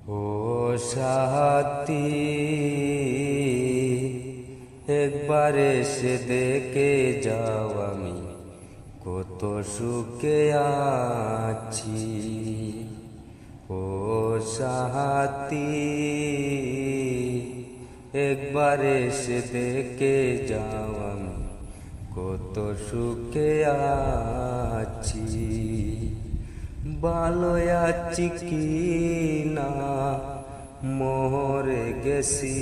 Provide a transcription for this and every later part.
ও সাথী, একবার এসে দেখে যাও আমি কত সুখে আছি। ও সাথী, একবার এসে দেখে যাও আমি কত সুখে আছি। ভালো আছি কি না মরে গেছি,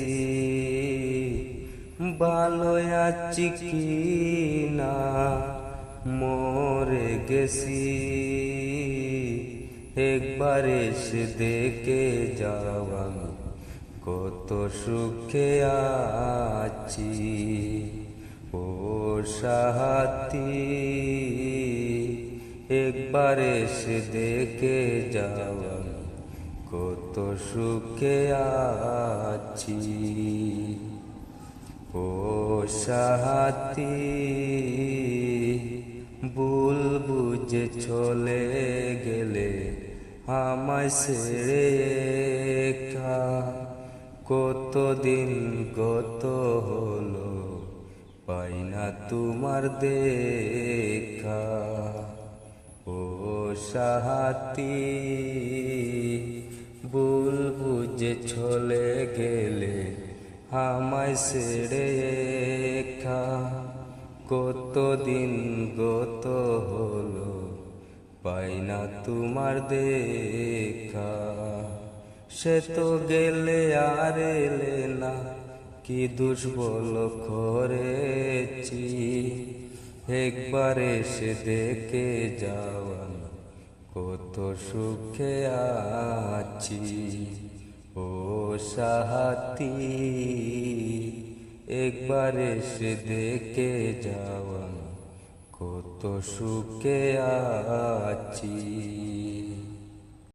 ভালো আছি কি না মরে গেছি। একবার এসে দেখে যাও আমি কত সুখে আছি। ও সাথী, একবার এসে দেখে যাও আমি কত সুখে আছি। ও সাথী, ভুল বুঝে চলে গেলে আমায় ছেড়ে একা, কতদিন গত হলো পাই না তোমার দেখা। ও সাথী, ভুল বুঝে চলে গেলে আমায় ছেড়ে একা, কতদিন গত হলো পাই না তোমার দেখা। সে তো গেলে আর এলে না, কি দোষ বলো করেছি। একবার এসে দেখে যাও আমি কত সুখে আছি। ও সাথী, একবার এসে দেখে যাও আমি কত সুখে আছি।